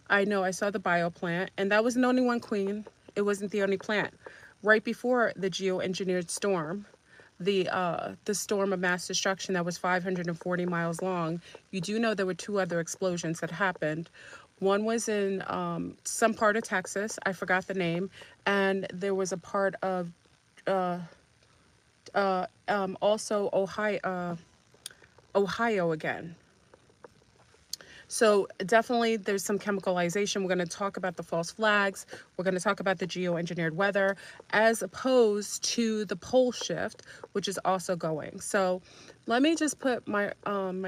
I know I saw the bio plant, and that wasn't the only one, Queen. It wasn't the only plant. Right before the geoengineered storm, the storm of mass destruction that was 540 miles long, you do know there were two other explosions that happened. One was in some part of Texas, I forgot the name, and there was a part of also Ohio again. So definitely there's some chemicalization. We're going to talk about the false flags. We're going to talk about the geoengineered weather as opposed to the pole shift, which is also going. So let me just put my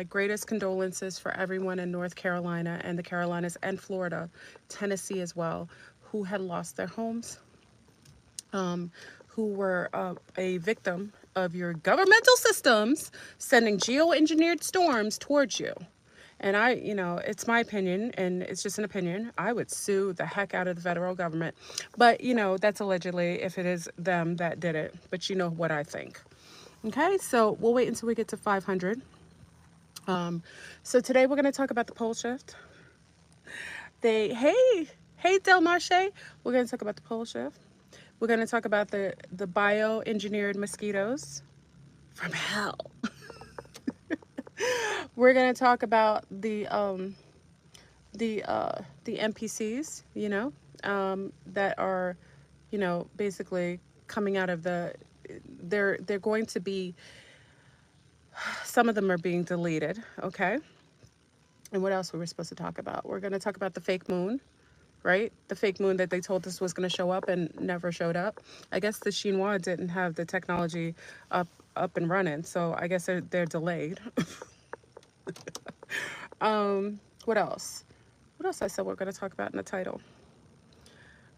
greatest condolences for everyone in North Carolina and the Carolinas and Florida, Tennessee as well, who had lost their homes, who were a victim of your governmental systems sending geoengineered storms towards you. And it's my opinion, and it's just an opinion. I would sue the heck out of the federal government. But, that's allegedly if it is them that did it. But you know what I think. Okay, so we'll wait until we get to 500. So today we're going to talk about the pole shift. Hey, Del Marche. We're going to talk about the pole shift. We're going to talk about the bioengineered mosquitoes from hell. We're going to talk about the NPCs, that are, basically coming out of they're going to be, some of them are being deleted, okay? And what else were we supposed to talk about? We're going to talk about the fake moon, right? The fake moon that they told us was going to show up and never showed up. I guess the Chinois didn't have the technology up and running, so I guess they're delayed. What else? What else I said we're going to talk about in the title?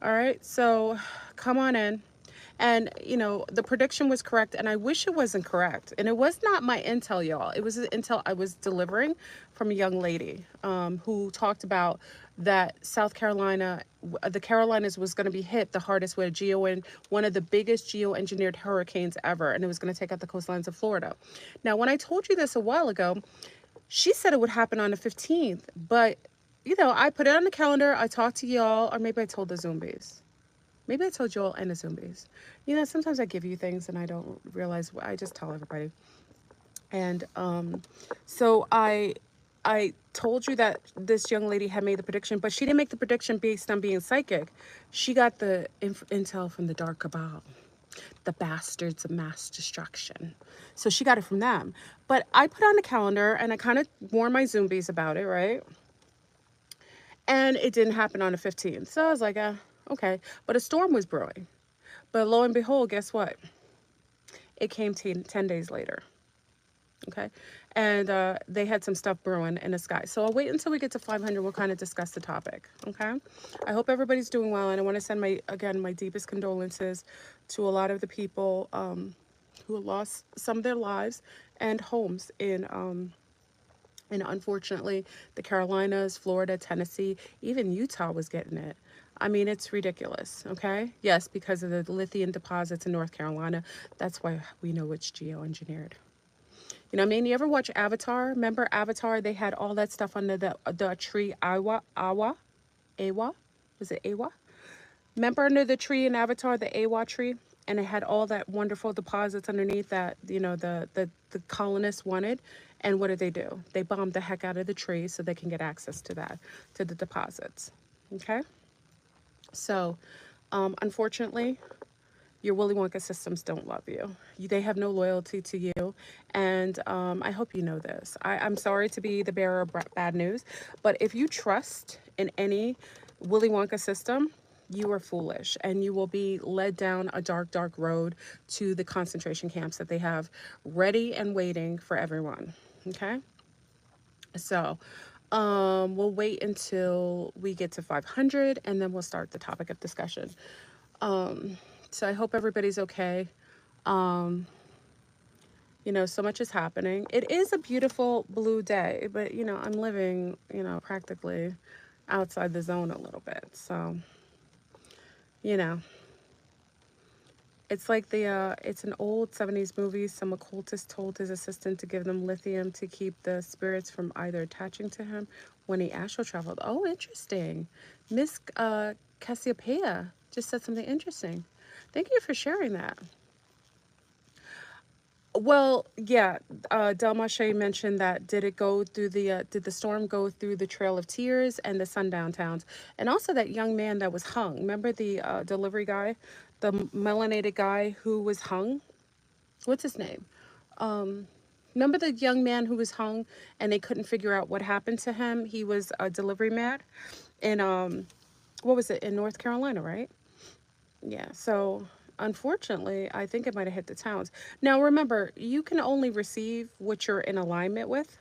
All right, so come on in. And, the prediction was correct, and I wish it wasn't correct. And it was not my intel, y'all. It was the intel I was delivering from a young lady who talked about that South Carolina, the Carolinas was going to be hit the hardest with one of the biggest geoengineered hurricanes ever, and it was going to take out the coastlines of Florida. Now, when I told you this a while ago, she said it would happen on the 15th, but, I put it on the calendar. I talked to y'all, or maybe I told the zombies. Maybe I told Joel and the zombies. Sometimes I give you things and I don't realize I just tell everybody. And so I told you that this young lady had made the prediction, but she didn't make the prediction based on being psychic. She got the intel from the dark cabal, the bastards of mass destruction. So she got it from them. But I put on the calendar and I kind of warned my zombies about it, right? And it didn't happen on the 15th. So I was like, okay. But a storm was brewing. But lo and behold, guess what? It came 10 days later. Okay. And they had some stuff brewing in the sky. So I'll wait until we get to 500. We'll kind of discuss the topic. Okay. I hope everybody's doing well. And I want to send my deepest condolences to a lot of the people who lost some of their lives and homes and unfortunately, the Carolinas, Florida, Tennessee, even Utah was getting it. I mean, it's ridiculous, okay? Yes, because of the lithium deposits in North Carolina. That's why we know it's geoengineered. You know what I mean? You ever watch Avatar? Remember Avatar? They had all that stuff under the tree, Awa? Was it Awa? Remember under the tree in Avatar, the Awa tree? And it had all that wonderful deposits underneath that, the colonists wanted. And what did they do? They bombed the heck out of the tree so they can get access to that, to the deposits. Okay? So, unfortunately, your Willy Wonka systems don't love you. They have no loyalty to you. And I hope you know this. I'm sorry to be the bearer of bad news, but if you trust in any Willy Wonka system, you are foolish and you will be led down a dark, dark road to the concentration camps that they have ready and waiting for everyone. Okay? So, we'll wait until we get to 500 and then we'll start the topic of discussion. So I hope everybody's okay. So much is happening. It is a beautiful blue day, but, I'm living, practically outside the zone a little bit. So, you know, it's like it's an old 70s movie. Some occultist told his assistant to give them lithium to keep the spirits from either attaching to him when he astral traveled. Oh, interesting. Miss Cassiopeia just said something interesting. Thank you for sharing that. Well, yeah, Delmache mentioned that did the storm go through the Trail of Tears and the sundown towns? And also that young man that was hung. Remember the delivery guy, the melanated guy who was hung? What's his name? Remember the young man who was hung and they couldn't figure out what happened to him? He was a delivery man in what was it, in North Carolina, right? Yeah, so unfortunately, I think it might have hit the towns. Now, remember, you can only receive what you're in alignment with.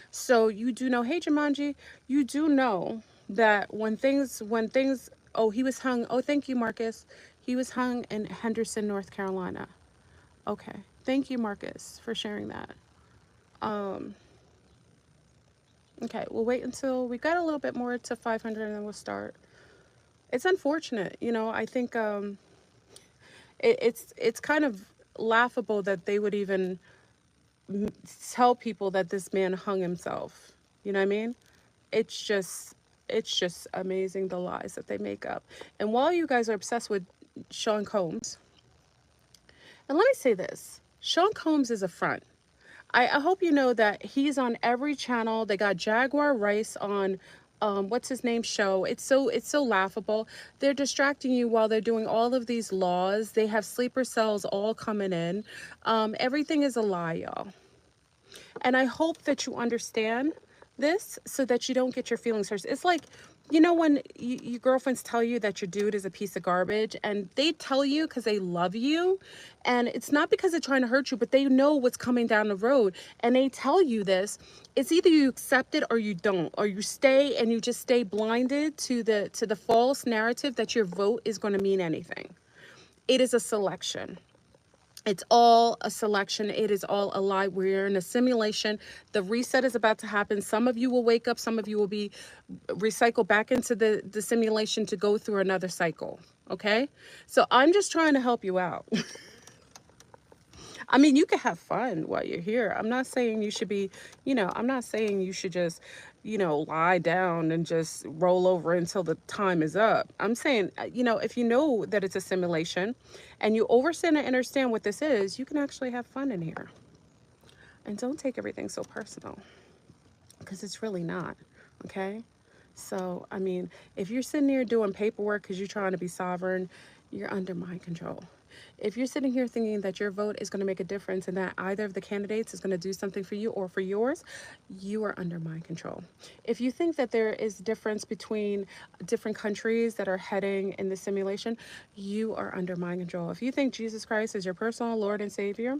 So you do know, hey, Jumanji, you do know that oh, he was hung. Oh, thank you, Marcus. He was hung in Henderson, North Carolina. Okay. Thank you, Marcus, for sharing that. Okay, we'll wait until we got a little bit more to 500 and then we'll start. It's unfortunate, you know. I think it's kind of laughable that they would even tell people that this man hung himself. You know what I mean? It's just it's just amazing the lies that they make up. And while you guys are obsessed with Sean Combs, and let me say this, Sean Combs is a front. I hope you know that he's on every channel. They got Jaguar Rice on what's his name show. It's so laughable. They're distracting you while they're doing all of these laws. They have sleeper cells all coming in. Everything is a lie, y'all. And I hope that you understand this so that you don't get your feelings hurt. It's like, you know, when your girlfriends tell you that your dude is a piece of garbage, and they tell you because they love you, and it's not because they're trying to hurt you, but they know what's coming down the road, and they tell you this. It's either you accept it or you don't, or you stay and you just stay blinded to the false narrative that your vote is going to mean anything. It is a selection. It's all a selection. It is all a lie. We're in a simulation. The reset is about to happen. Some of you will wake up. Some of you will be recycled back into the simulation to go through another cycle. Okay? So I'm just trying to help you out. I mean, you can have fun while you're here. I'm not saying you should be, I'm not saying you should just, lie down and just roll over until the time is up. I'm saying, if you know that it's a simulation and you understand and understand what this is, you can actually have fun in here. And don't take everything so personal, because it's really not. Okay? So, I mean, if you're sitting here doing paperwork because you're trying to be sovereign, you're under mind control. If you're sitting here thinking that your vote is going to make a difference and that either of the candidates is going to do something for you or for yours, you are under mind control. If you think that there is difference between different countries that are heading in the simulation, you are under mind control. If you think Jesus Christ is your personal Lord and Savior,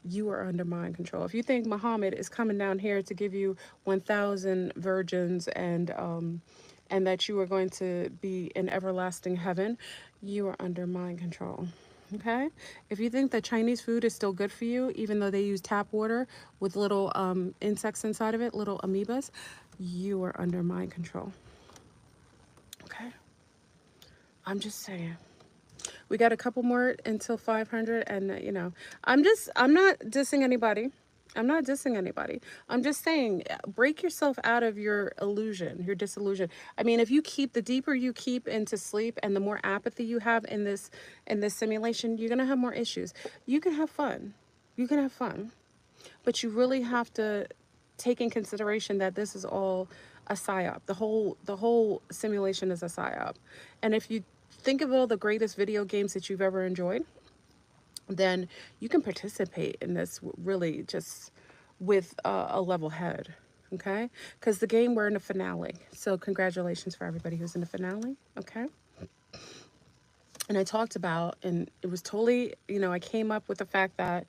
you are under mind control. If you think Muhammad is coming down here to give you 1,000 virgins and that you are going to be in everlasting heaven, you are under mind control. Okay? If you think that Chinese food is still good for you, even though they use tap water with little insects inside of it, little amoebas, you are under mind control. Okay? I'm just saying. We got a couple more until 500, and I'm not dissing anybody. I'm not dissing anybody. I'm just saying, break yourself out of your illusion, your disillusion. I mean, if you keep, the deeper you keep into sleep and the more apathy you have in this simulation, you're going to have more issues. You can have fun. You can have fun. But you really have to take in consideration that this is all a psyop. The whole simulation is a psyop. And if you think of all the greatest video games that you've ever enjoyed, then you can participate in this really just with a level head. Okay? Because the game, we're in the finale. So congratulations for everybody who's in the finale. Okay? And I talked about, and it was totally, I came up with the fact that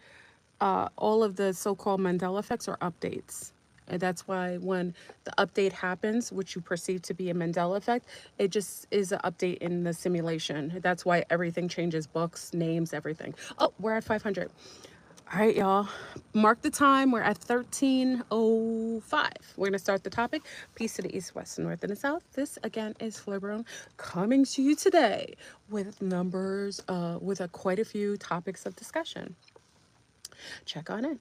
all of the so-called Mandela effects are updates. And that's why when the update happens, which you perceive to be a Mandela effect, it just is an update in the simulation. That's why everything changes, books, names, everything. Oh, we're at 500. All right, y'all. Mark the time. We're at 13:05. We're going to start the topic. Peace to the east, west, north, and the south. This, again, is Fleur Brun coming to you today with numbers, with quite a few topics of discussion. Check on it.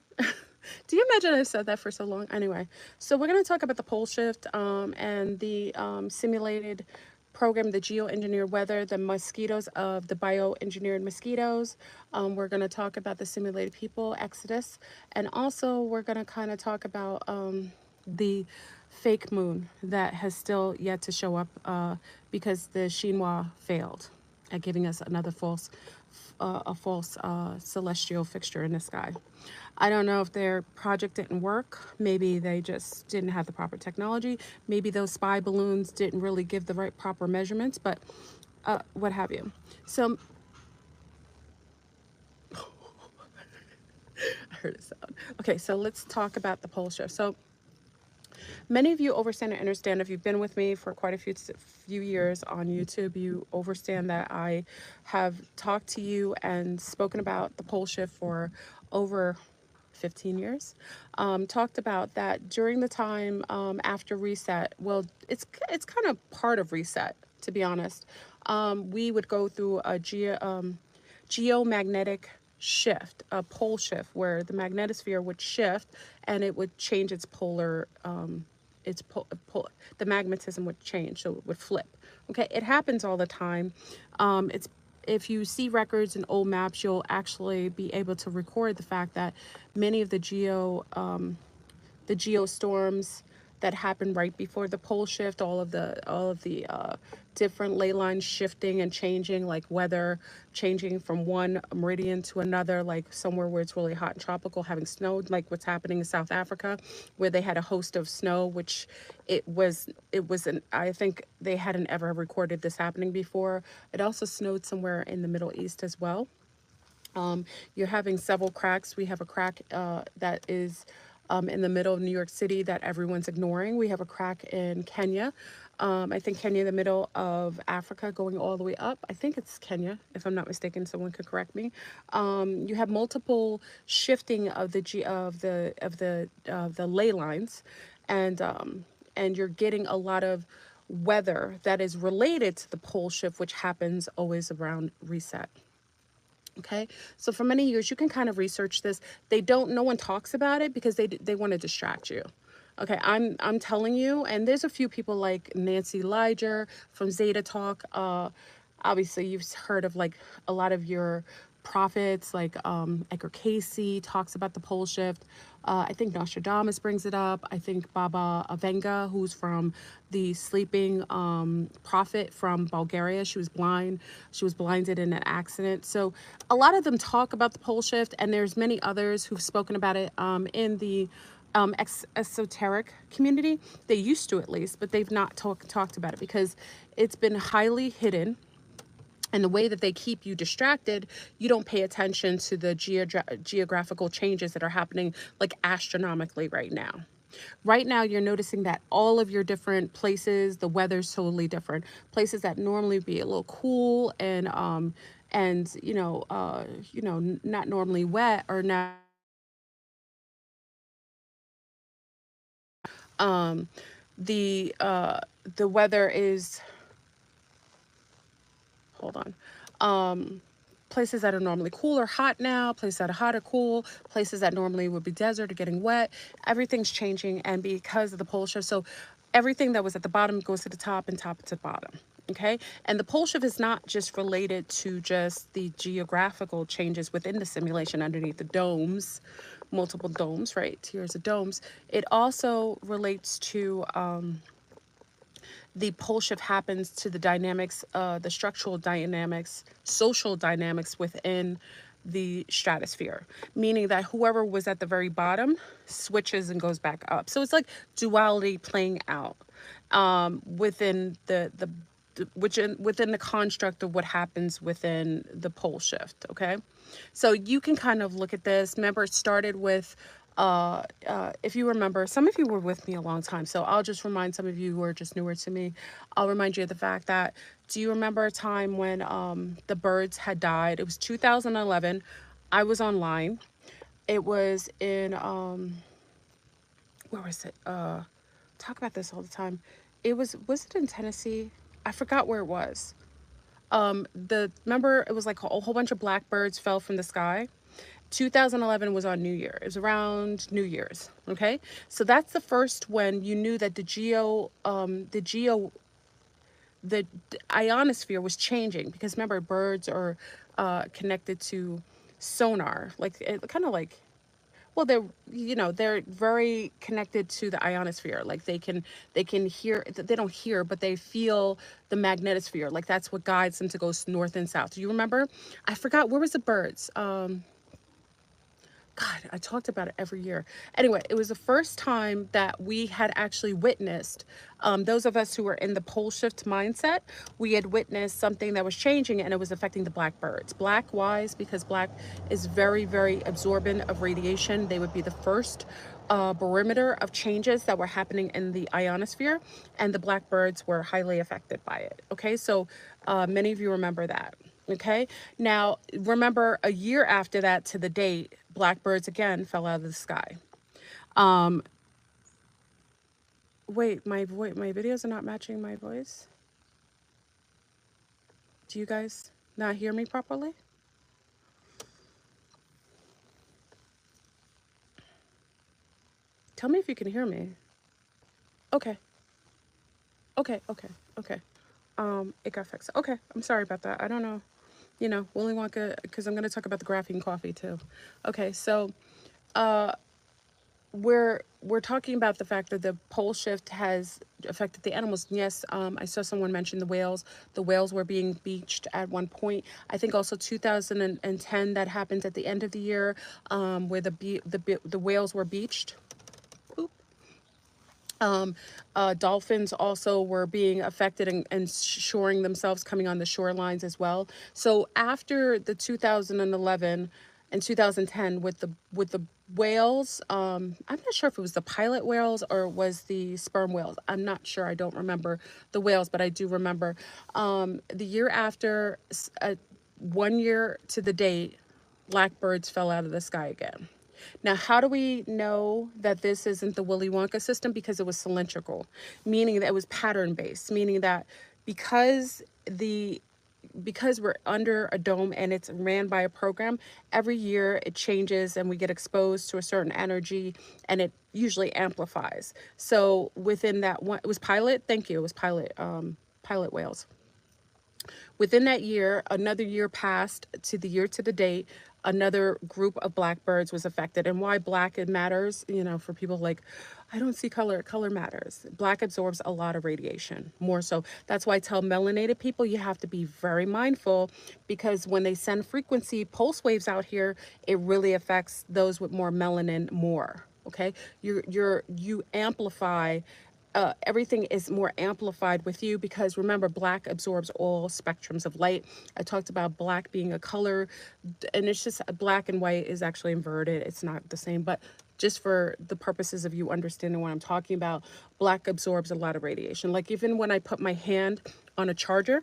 Do you imagine I said that for so long? Anyway, so we're going to talk about the pole shift and the simulated program, the geoengineered weather, the mosquitoes of the bioengineered mosquitoes. We're going to talk about the simulated people, Exodus, and also we're going to kind of talk about the fake moon that has still yet to show up because the Chinois failed at giving us another a false celestial fixture in the sky. I don't know if their project didn't work. Maybe they just didn't have the proper technology. Maybe those spy balloons didn't really give the right proper measurements, but what have you. So I heard a sound. Okay, so let's talk about the pole shift. So many of you understand and understand, if you've been with me for quite a few years on YouTube, you understand that I have talked to you and spoken about the pole shift for over 15 years. Talked about that during the time after reset. Well, it's kind of part of reset, to be honest. We would go through a geomagnetic shift, a pole shift, where the magnetosphere would shift and it would change its polar the magnetism would change, so it would flip. Okay, it happens all the time. It's If you see records and old maps, you'll actually be able to record the fact that many of the geostorms that happened right before the pole shift, all of the different ley lines shifting and changing, like weather changing from one meridian to another, like somewhere where it's really hot and tropical, having snow, like what's happening in South Africa, where they had a host of snow, which it was I think they hadn't ever recorded this happening before. It also snowed somewhere in the Middle East as well. You're having several cracks. We have a crack that is in the middle of New York City that everyone's ignoring. We have a crack in Kenya. I think Kenya, in the middle of Africa, going all the way up. I think it's Kenya, if I'm not mistaken. Someone could correct me. You have multiple shifting of the ley lines, and you're getting a lot of weather that is related to the pole shift, which happens always around reset. Okay, so for many years you can kind of research this. No one talks about it because they want to distract you. Okay, I'm telling you, and there's a few people like Nancy Liger from Zeta Talk. Obviously you've heard of like a lot of your prophets, like Edgar Casey talks about the pole shift. I think Nostradamus brings it up. I think Baba Avenga, who's from the sleeping prophet from Bulgaria, she was blind. She was blinded in an accident. So a lot of them talk about the pole shift, and there's many others who've spoken about it in the esoteric community. They used to, at least, but they've not talked about it because it's been highly hidden. And the way that they keep you distracted, you don't pay attention to the geographical changes that are happening like astronomically right now. Right now, you're noticing that all of your different places, the weather's totally different. Places that normally be a little cool and not normally wet or not. Um, the weather is, hold on. Places that are normally cool or hot now, places that are hot or cool, places that normally would be desert or getting wet. Everything's changing, and because of the pole shift, so everything that was at the bottom goes to the top and top to the bottom. Okay, and the pole shift is not just related to just the geographical changes within the simulation underneath the domes, multiple domes, right? Tiers of domes. It also relates to the pole shift happens to the dynamics, the structural dynamics, social dynamics within the stratosphere, meaning that whoever was at the very bottom switches and goes back up. So it's like duality playing out within within the construct of what happens within the pole shift. Okay, so you can kind of look at this. Remember, it started with if you remember, some of you were with me a long time, so I'll just remind some of you who are just newer to me. I'll remind you of the fact that, do you remember a time when the birds had died? It was 2011. I was online. It was in where was it? Talk about this all the time. Was it in Tennessee? I forgot where it was. Remember, it was like a whole bunch of blackbirds fell from the sky, 2011 was on New Year. It was around New Year's. Okay, so that's the first when you knew that the ionosphere was changing, because remember, birds are connected to sonar, like kind of like, well, they're, they're very connected to the ionosphere. Like they can hear, they don't hear, but they feel the magnetosphere. Like that's what guides them to go north and south. Do you remember? I forgot, where was the birds? God, I talked about it every year. Anyway, it was the first time that we had actually witnessed, those of us who were in the pole shift mindset, we had witnessed something that was changing, and it was affecting the black birds. Black, wise, because black is very, very absorbent of radiation. They would be the first barometer of changes that were happening in the ionosphere, and the black birds were highly affected by it. Okay, so many of you remember that. Okay, now remember, a year after that to the date, blackbirds again fell out of the sky. Wait, my videos are not matching my voice. Do you guys not hear me properly? Tell me if you can hear me. Okay, okay, okay. It got fixed. Okay, I'm sorry about that. I don't know. Willy Wonka, because I'm going to talk about the graphene coffee too. Okay, so we're talking about the fact that the pole shift has affected the animals. And yes, I saw someone mention the whales. The whales were being beached at one point. I think also 2010 that happened at the end of the year, where the whales were beached. Oop. Dolphins also were being affected and shoring themselves, coming on the shorelines as well. So after the 2011 and 2010 with the whales, I'm not sure if it was the pilot whales or was the sperm whales. I'm not sure. I don't remember the whales, but I do remember the year after, 1 year to the date, blackbirds fell out of the sky again. Now, how do we know that this isn't the Willy Wonka system? Because it was cylindrical, meaning that it was pattern based, meaning that because the because we're under a dome and it's ran by a program, every year it changes and we get exposed to a certain energy, and it usually amplifies. So within that one, it was pilot. Thank you. It was pilot. Pilot whales. Within that year, another year passed to the year to the date, another group of blackbirds was affected. And why black it matters, for people like, I don't see color. Color matters. Black absorbs a lot of radiation, more so. That's why I tell melanated people you have to be very mindful, because when they send frequency pulse waves out here, it really affects those with more melanin more. Okay, you amplify, everything is more amplified with you, because remember, black absorbs all spectrums of light. I talked about black being a color, and it's just black and white is actually inverted. It's not the same, but just for the purposes of you understanding what I'm talking about, black absorbs a lot of radiation. Like even when I put my hand on a charger,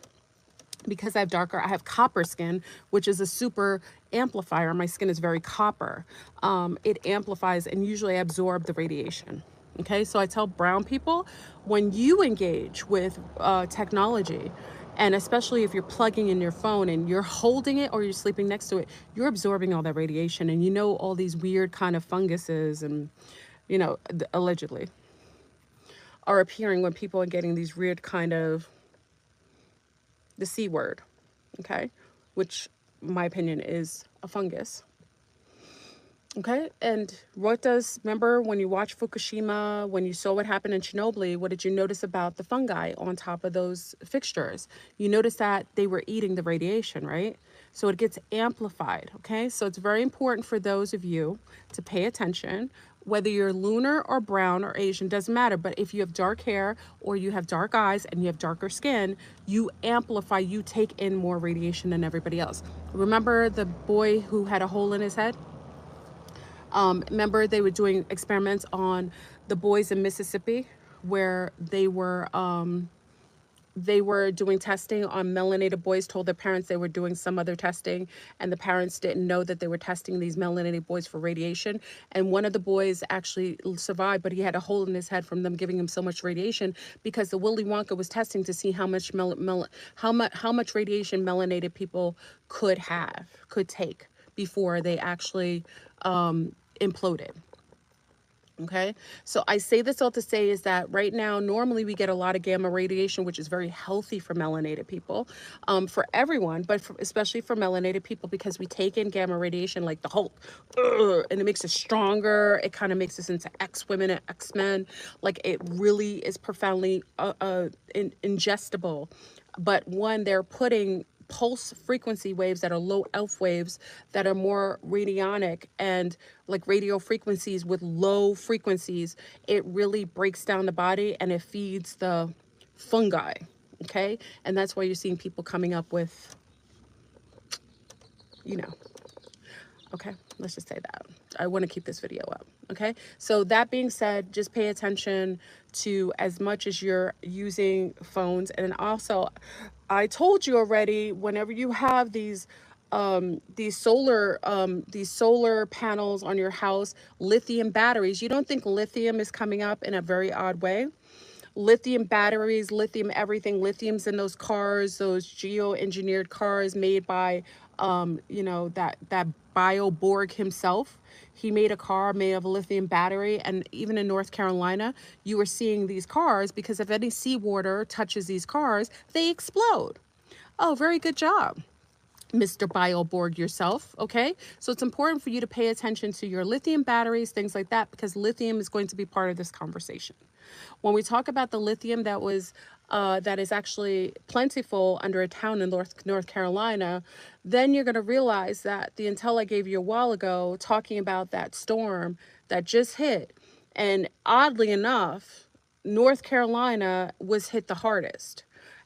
because I have copper skin, which is a super amplifier. My skin is very copper. It amplifies and usually absorb the radiation. Okay, so I tell brown people, when you engage with technology, and especially if you're plugging in your phone and you're holding it or you're sleeping next to it, you're absorbing all that radiation, and all these weird kind of funguses and, allegedly are appearing when people are getting these weird kind of, the C word, okay, which my opinion is a fungus. Okay, and remember when you watch Fukushima, when you saw what happened in Chernobyl, what did you notice about the fungi on top of those fixtures? You notice that they were eating the radiation, right? So it gets amplified, okay? So it's very important for those of you to pay attention, whether you're lunar or brown or Asian, doesn't matter. But if you have dark hair or you have dark eyes and you have darker skin, you amplify, you take in more radiation than everybody else. Remember the boy who had a hole in his head? Remember they were doing experiments on the boys in Mississippi, where they were doing testing on melanated boys, told their parents they were doing some other testing, and the parents didn't know that they were testing these melanated boys for radiation. And one of the boys actually survived, but he had a hole in his head from them giving him so much radiation, because the Willy Wonka was testing to see how much radiation melanated people could take, before they actually imploded. Okay, so I say this all to say is that right now, normally we get a lot of gamma radiation, which is very healthy for melanated people, for everyone, but especially for melanated people, because we take in gamma radiation like the Hulk, and it makes us stronger. It kind of makes us into X-women and X-men. Like, it really is profoundly ingestible. But one, they're putting pulse frequency waves that are low ELF waves that are more radionic, and like radio frequencies with low frequencies, it really breaks down the body and it feeds the fungi. Okay, and that's why you're seeing people coming up with, you know, okay, let's just say that. I want to keep this video up. Okay, so that being said, just pay attention to as much as you're using phones. And also, I told you already, whenever you have these solar panels on your house, lithium batteries, you don't think lithium is coming up in a very odd way? Lithium batteries, lithium everything. Lithium's in those cars, those geo-engineered cars made by you know, that Bio Borg himself. He made a car made of a lithium battery, and even in North Carolina, you were seeing these cars because if any seawater touches these cars, they explode. Oh, very good job, Mr. Bioborg yourself. Okay, so it's important for you to pay attention to your lithium batteries, things like that, because lithium is going to be part of this conversation. When we talk about the lithium that is actually plentiful under a town in North Carolina, then you're going to realize that the intel I gave you a while ago, talking about that storm that just hit, and oddly enough, North Carolina was hit the hardest,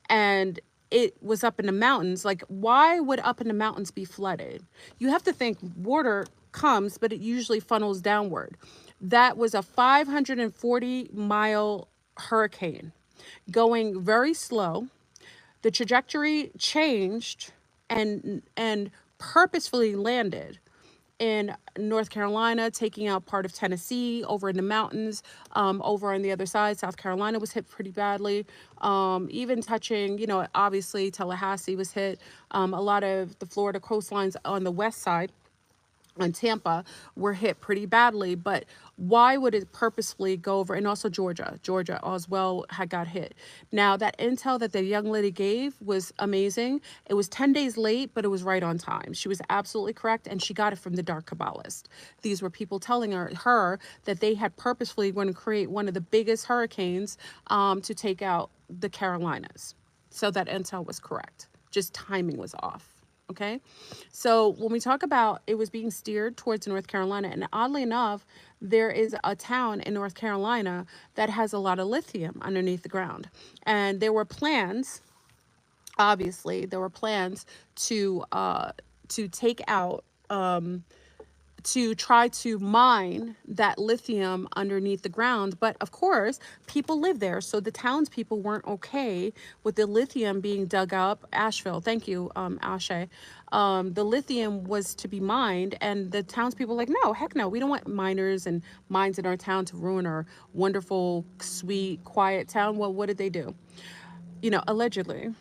and it was up in the mountains. Like, why would up in the mountains be flooded? You have to think water comes, but it usually funnels downward. That was a 540-mile hurricane going very slow. The trajectory changed and purposefully landed in North Carolina, taking out part of Tennessee, over in the mountains. Over on the other side, South Carolina was hit pretty badly. Even touching, you know, obviously Tallahassee was hit. A lot of the Florida coastlines on the west side, on Tampa, were hit pretty badly. But why would it purposefully go over? And also Georgia as well had got hit. Now, that intel that the young lady gave was amazing. It was 10 days late, but it was right on time. She was absolutely correct, and she got it from the dark Kabbalist. These were people telling her that they had purposefully going to create one of the biggest hurricanes to take out the Carolinas. So that intel was correct. Just timing was off. Okay, so when we talk about it was being steered towards North Carolina, and oddly enough, there is a town in North Carolina that has a lot of lithium underneath the ground. And there were plans, obviously, to take out, to try to mine that lithium underneath the ground. But of course, people live there. So the townspeople weren't okay with the lithium being dug up. Asheville, thank you, Ashe. The lithium was to be mined, and the townspeople were like, no, heck no, we don't want miners and mines in our town to ruin our wonderful, sweet, quiet town. Well, what did they do? You know, allegedly,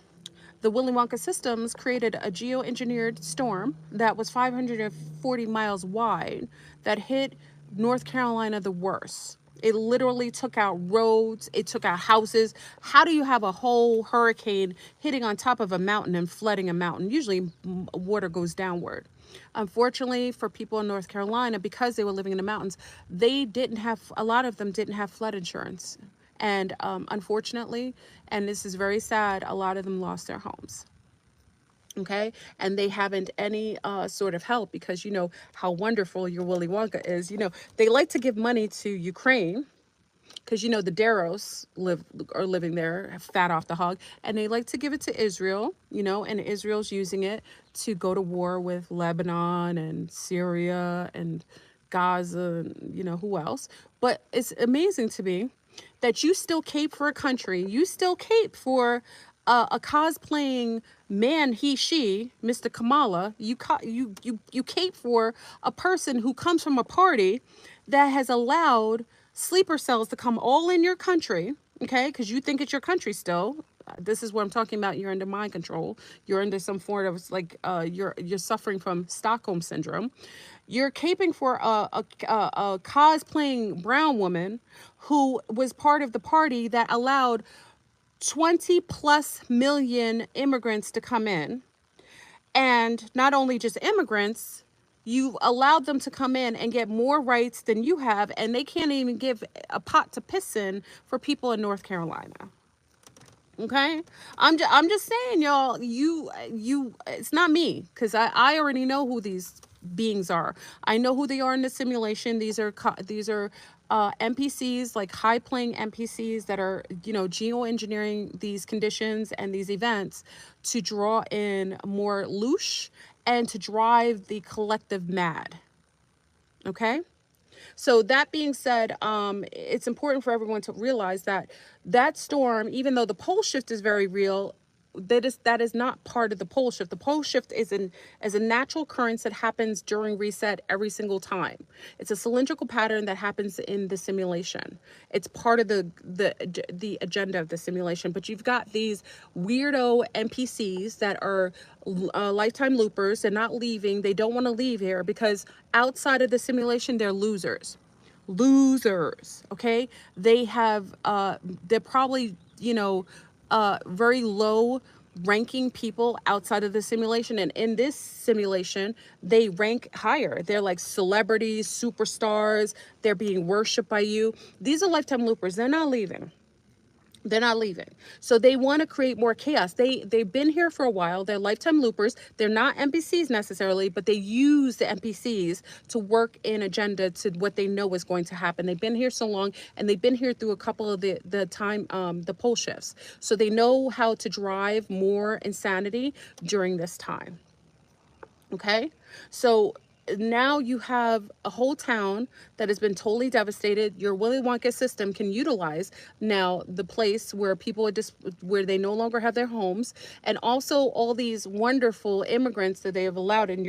the Willy Wonka systems created a geoengineered storm that was 540 miles wide that hit North Carolina the worst. It literally took out roads. It took out houses. How do you have a whole hurricane hitting on top of a mountain and flooding a mountain? Usually water goes downward. Unfortunately for people in North Carolina, because they were living in the mountains, a lot of them didn't have flood insurance. And unfortunately, and this is very sad, a lot of them lost their homes. Okay, and they haven't any sort of help, because you know how wonderful your Willy Wonka is. You know, they like to give money to Ukraine, because you know the Daros are living there, fat off the hog, and they like to give it to Israel. You know, and Israel's using it to go to war with Lebanon and Syria and Gaza and you know who else. But it's amazing to me that you still cape for a country, you still cape for a cosplaying man, he, she, Mr. Kamala, you cape for a person who comes from a party that has allowed sleeper cells to come all in your country, okay, because you think it's your country still, this is what I'm talking about. You're under mind control. You're under some form of like you're suffering from Stockholm syndrome. You're caping for a cosplaying brown woman who was part of the party that allowed 20 plus million immigrants to come in. And not only just immigrants, you allowed them to come in and get more rights than you have, and they can't even give a pot to piss in for people in North Carolina. Okay, I'm just saying, y'all. It's not me, because I already know who these beings are. I know who they are in the simulation. These are NPCs, like high playing NPCs that are, geoengineering these conditions and these events to draw in more loosh and to drive the collective mad. Okay. So that being said, it's important for everyone to realize that that storm, even though the pole shift is very real, that is not part of the pole shift. The pole shift is a natural occurrence that happens during reset every single time. It's a cylindrical pattern that happens in the simulation. It's part of the agenda of the simulation. But you've got these weirdo NPCs that are lifetime loopers. They're not leaving. They don't want to leave here because outside of the simulation, they're losers. Okay, they have they're probably very low ranking people outside of the simulation, and in this simulation they rank higher. They're like celebrities, superstars. They're being worshipped by you. These are lifetime loopers. They're not leaving. They're not leaving. So they want to create more chaos. They've been here for a while. They're lifetime loopers. They're not NPCs necessarily, but they use the NPCs to work in agenda to what they know is going to happen. They've been here so long, and they've been here through a couple of the pole shifts. So they know how to drive more insanity during this time. Okay? So now you have a whole town that has been totally devastated. Your Willy Wonka system can utilize now the place where people are where they no longer have their homes, and also all these wonderful immigrants that they have allowed in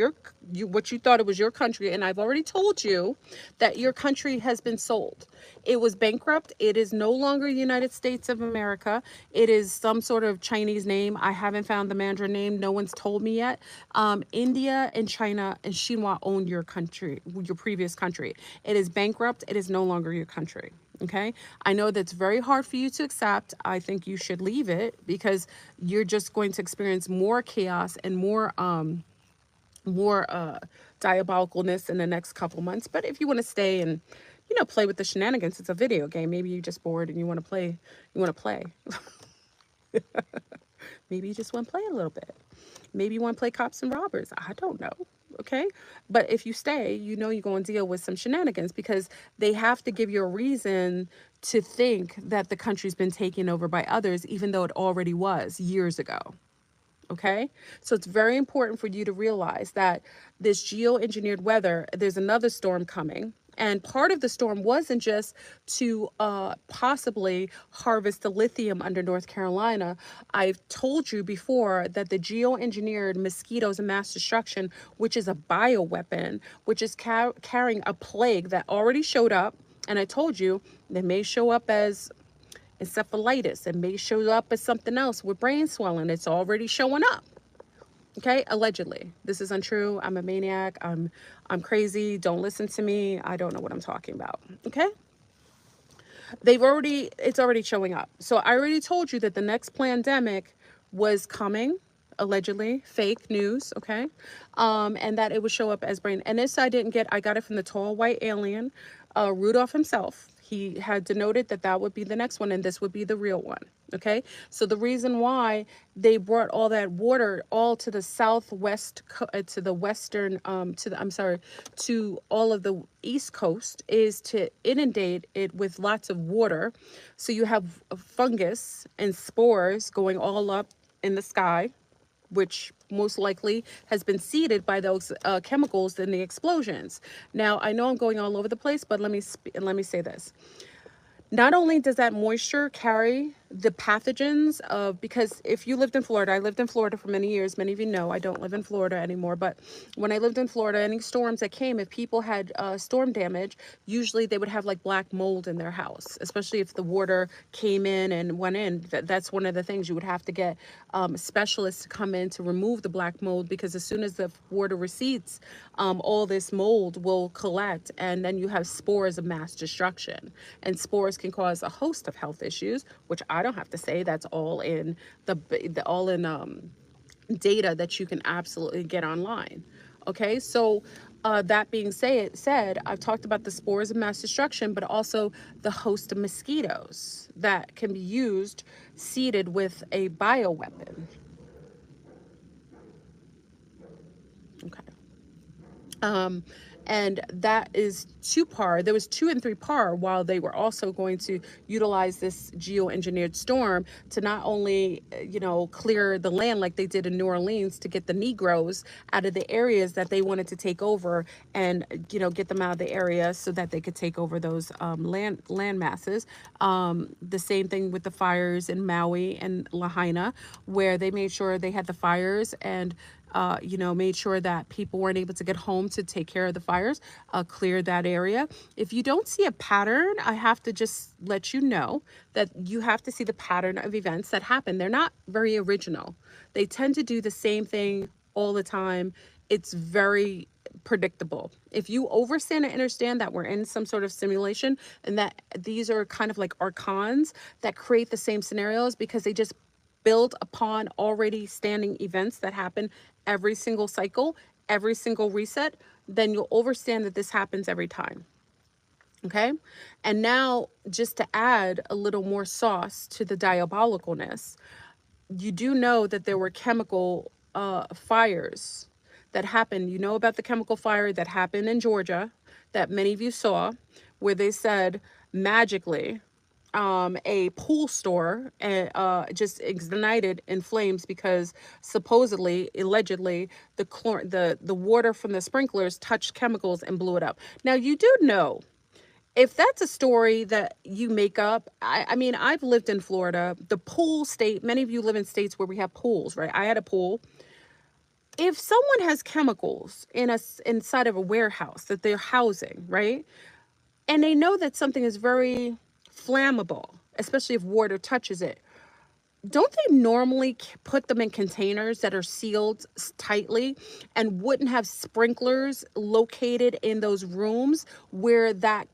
what you thought it was your country. And I've already told you that your country has been sold. It was bankrupt. It is no longer United States of America. It is some sort of Chinese name. I haven't found the Mandarin name. No one's told me yet. India and China and Xinhua own your country, your previous country. It is bankrupt. It is no longer your country. Okay. I know that's very hard for you to accept. I think you should leave it because you're just going to experience more chaos and more diabolicalness in the next couple months. But if you want to stay and play with the shenanigans, it's a video game. Maybe you're just bored and you want to play. Maybe you just want to play a little bit. Maybe you want to play cops and robbers. I don't know. Okay. But if you stay, you're going to deal with some shenanigans because they have to give you a reason to think that the country's been taken over by others, even though it already was years ago. Okay. So it's very important for you to realize that this geoengineered weather, there's another storm coming. And part of the storm wasn't just to possibly harvest the lithium under North Carolina. I've told you before that the geoengineered mosquitoes of mass destruction, which is a bioweapon, which is carrying a plague that already showed up. And I told you they may show up as encephalitis. It may show up as something else with brain swelling. It's already showing up. Okay, allegedly. This is untrue. I'm a maniac. I'm crazy. Don't listen to me. I don't know what I'm talking about. Okay? It's already showing up. So I already told you that the next pandemic was coming, allegedly, fake news, okay? And that it would show up as brain. And this I got it from the tall white alien, Rudolph himself. He had denoted that would be the next one, and this would be the real one. Okay, so the reason why they brought all that water all to the southwest, to the western, to all of the east coast is to inundate it with lots of water. So you have fungus and spores going all up in the sky, which most likely has been seeded by those chemicals in the explosions. Now, I know I'm going all over the place, but let me say this. Not only does that moisture carry the pathogens of, because if you lived in Florida, I lived in Florida for many years. Many of you know I don't live in Florida anymore. But when I lived in Florida, any storms that came, if people had storm damage, usually they would have like black mold in their house, especially if the water came in and went in. That's one of the things you would have to get specialists to come in to remove the black mold, because as soon as the water recedes, all this mold will collect, and then you have spores of mass destruction. And spores can cause a host of health issues, which I don't have to say. That's all in data that you can absolutely get online. Okay, so that being said, I've talked about the spores of mass destruction, but also the host of mosquitoes that can be used seeded with a bioweapon. Okay. Um, and that is 2-par. There was 2 and 3-par, while they were also going to utilize this geoengineered storm to not only, clear the land like they did in New Orleans to get the Negroes out of the areas that they wanted to take over, and, get them out of the area so that they could take over those land masses. The same thing with the fires in Maui and Lahaina, where they made sure they had the fires and made sure that people weren't able to get home to take care of the fires, clear that area. If you don't see a pattern, I have to just let you know that you have to see the pattern of events that happen. They're not very original. They tend to do the same thing all the time. It's very predictable. If you understand and understand that we're in some sort of simulation, and that these are kind of like archons that create the same scenarios because they just build upon already standing events that happen every single cycle, every single reset, then you'll understand that this happens every time. Okay. And now, just to add a little more sauce to the diabolicalness, you do know that there were chemical fires that happened. You know about the chemical fire that happened in Georgia that many of you saw, where they said magically a pool store just ignited in flames because supposedly, allegedly, the water from the sprinklers touched chemicals and blew it up. Now, you do know, if that's a story that you make up, I mean, I've lived in Florida, the pool state. Many of you live in states where we have pools, right? I had a pool. If someone has chemicals inside of a warehouse that they're housing, right? And they know that something is very flammable, especially if water touches it, don't they normally put them in containers that are sealed tightly and wouldn't have sprinklers located in those rooms where that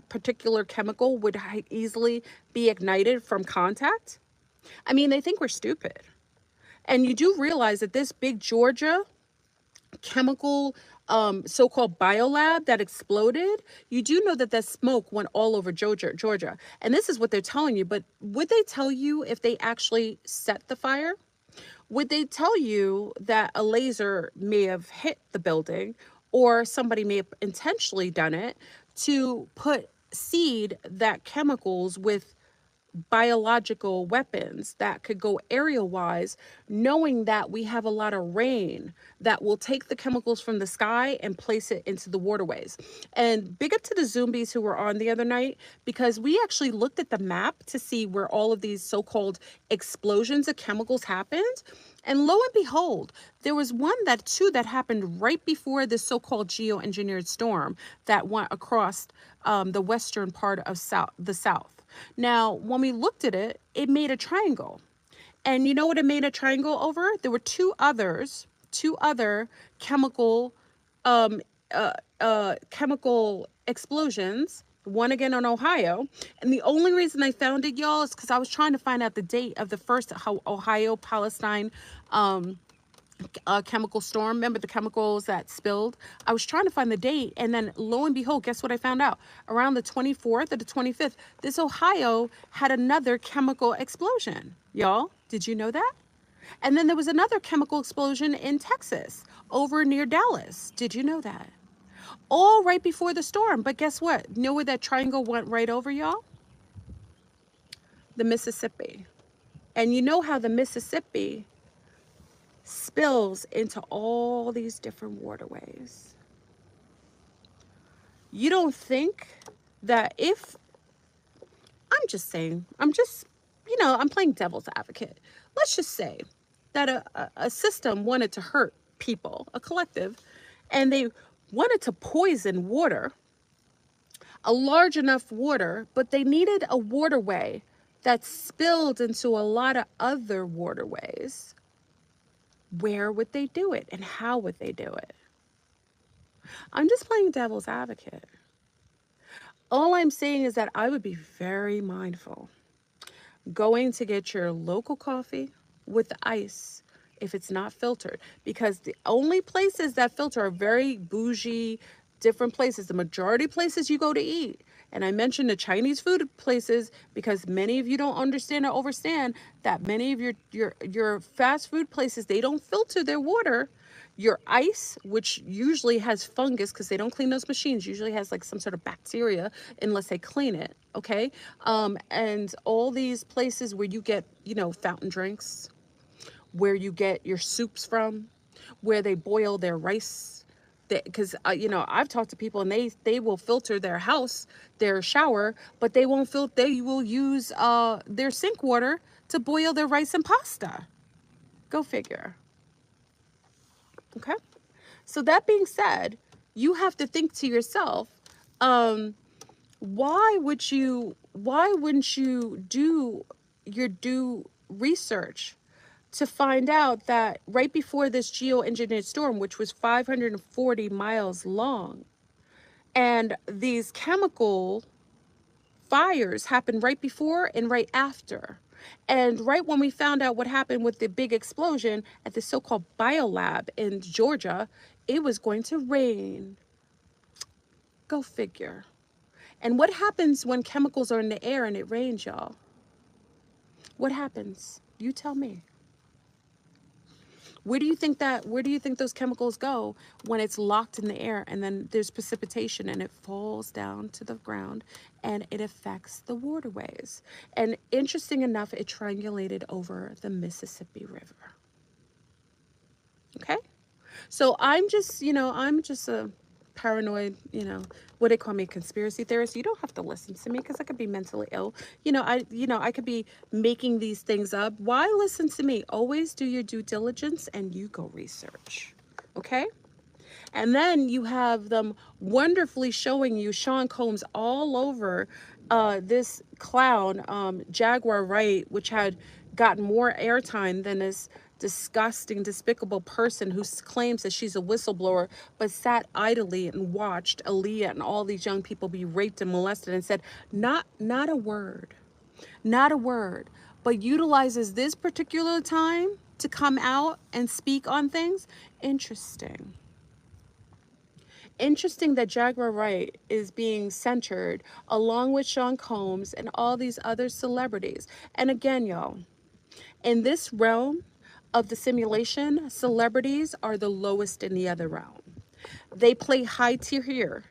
particular chemical would easily be ignited from contact? I mean, they think we're stupid. And you do realize that this big Georgia chemical so-called biolab that exploded, you do know that smoke went all over Georgia. And this is what they're telling you. But would they tell you if they actually set the fire? Would they tell you that a laser may have hit the building, or somebody may have intentionally done it to put seed that chemicals with biological weapons that could go aerial wise, knowing that we have a lot of rain that will take the chemicals from the sky and place it into the waterways? And big up to the Zombies who were on the other night, because we actually looked at the map to see where all of these so-called explosions of chemicals happened. And lo and behold, there was two that happened right before this so-called geoengineered storm that went across the western part of the South. Now, when we looked at it, it made a triangle. And you know what it made a triangle over? There were two other chemical chemical explosions, one again in Ohio. And the only reason I found it, y'all, is because I was trying to find out the date of the first Ohio-Palestine chemical storm. Remember the chemicals that spilled? I was trying to find the date, and then lo and behold, guess what I found out? Around the 24th or the 25th, this Ohio had another chemical explosion. Y'all, did you know that? And then there was another chemical explosion in Texas, over near Dallas. Did you know that? All right before the storm. But guess what? You know where that triangle went right over, y'all? The Mississippi. And you know how the Mississippi spills into all these different waterways. You don't think that if, I'm just I'm playing devil's advocate. Let's just say that a system wanted to hurt people, a collective, and they wanted to poison water, a large enough water, but they needed a waterway that spilled into a lot of other waterways. Where would they do it and how would they do it? I'm just playing devil's advocate. All I'm saying is that I would be very mindful going to get your local coffee with the ice if it's not filtered, because the only places that filter are very bougie, different places. The majority places you go to eat, and I mentioned the Chinese food places because many of you don't understand or understand that many of your fast food places, they don't filter their water. Your ice, which usually has fungus because they don't clean those machines, usually has like some sort of bacteria unless they clean it. Okay. And all these places where you get, fountain drinks, where you get your soups from, where they boil their rice. Because I've talked to people and they will filter their house, their shower, but they won't filter. They will use their sink water to boil their rice and pasta. Go figure. Okay. So that being said, you have to think to yourself, why wouldn't you do your due research to find out that right before this geoengineered storm, which was 540 miles long, and these chemical fires happened right before and right after. And right when we found out what happened with the big explosion at the so-called biolab in Georgia, it was going to rain. Go figure. And what happens when chemicals are in the air and it rains, y'all? What happens? You tell me. Where do you think those chemicals go when it's locked in the air and then there's precipitation and it falls down to the ground and it affects the waterways? And interesting enough, it triangulated over the Mississippi River. Okay? So I'm just a paranoid, what they call me, a conspiracy theorist. You don't have to listen to me because I could be mentally ill. I could be making these things up. Why listen to me? Always do your due diligence and you go research. Okay? And then you have them wonderfully showing you Sean Combs all over this clown, Jaguar Wright, which had gotten more airtime than this disgusting, despicable person who claims that she's a whistleblower, but sat idly and watched Aaliyah and all these young people be raped and molested and said, not a word, not a word, but utilizes this particular time to come out and speak on things. Interesting. Interesting that Jaguar Wright is being censured along with Sean Combs and all these other celebrities. And again, y'all, in this realm of the simulation, celebrities are the lowest in the other realm. They play high tier here,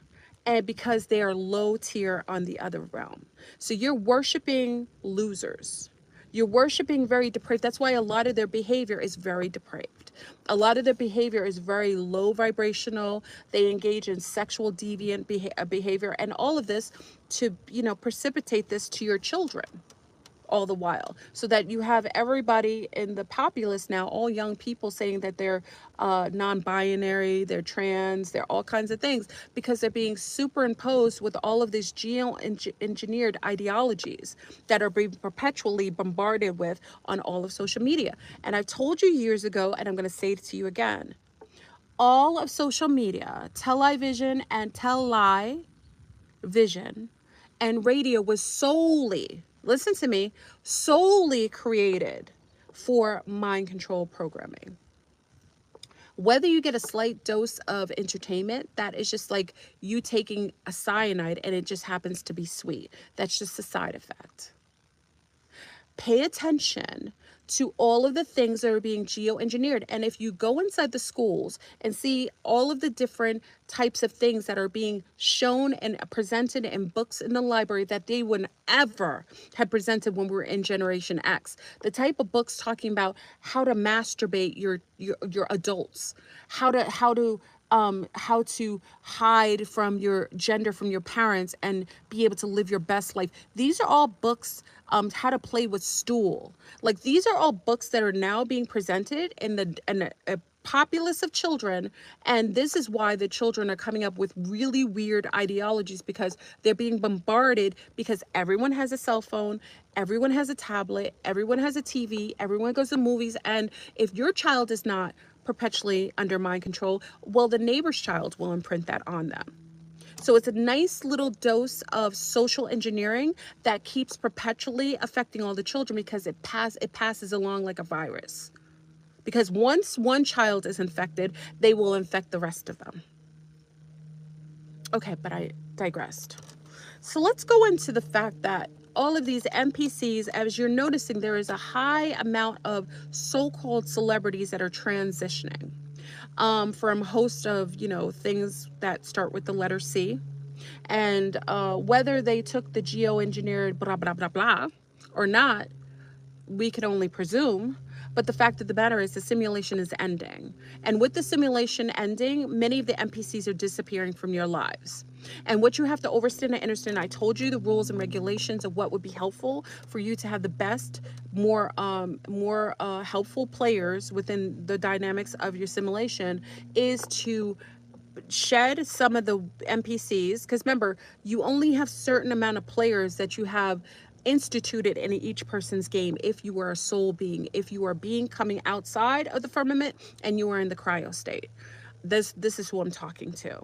and because they are low tier on the other realm. So you're worshiping losers. You're worshiping very depraved. That's why a lot of their behavior is very depraved. A lot of their behavior is very low vibrational. They engage in sexual deviant behavior, and all of this to, precipitate this to your children all the while, so that you have everybody in the populace now, all young people, saying that they're non-binary, they're trans, they're all kinds of things, because they're being superimposed with all of these geo-engineered ideologies that are being perpetually bombarded with on all of social media. And I've told you years ago, and I'm going to say it to you again, all of social media, television and vision and radio was solely, listen to me, solely created for mind control programming. Whether you get a slight dose of entertainment, that is just like you taking a cyanide and it just happens to be sweet. That's just a side effect. Pay attention to all of the things that are being geoengineered. And if you go inside the schools and see all of the different types of things that are being shown and presented in books in the library that they wouldn't ever have presented when we were in Generation X, the type of books talking about how to masturbate your adults, how to how to hide from your gender, from your parents, and be able to live your best life. These are all books, how to play with stool. Like, these are all books that are now being presented in a populace of children, and this is why the children are coming up with really weird ideologies, because they're being bombarded, because everyone has a cell phone, everyone has a tablet, everyone has a TV, everyone goes to movies, and if your child is not perpetually under mind control, well, the neighbor's child will imprint that on them. So it's a nice little dose of social engineering that keeps perpetually affecting all the children, because it passes along like a virus. Because once one child is infected, they will infect the rest of them. Okay, but I digressed. So let's go into the fact that all of these NPCs, as you're noticing, there is a high amount of so-called celebrities that are transitioning from host of, things that start with the letter C. And whether they took the geoengineered blah, blah, blah, blah or not, we can only presume. But the fact of the matter is the simulation is ending. And with the simulation ending, many of the NPCs are disappearing from your lives. And what you have to understand and understand, I told you the rules and regulations of what would be helpful for you to have the best, more helpful players within the dynamics of your simulation, is to shed some of the NPCs, because remember, you only have certain amount of players that you have instituted in each person's game. If you are a soul being, if you are being coming outside of the firmament and you are in the cryo state, this is who I'm talking to.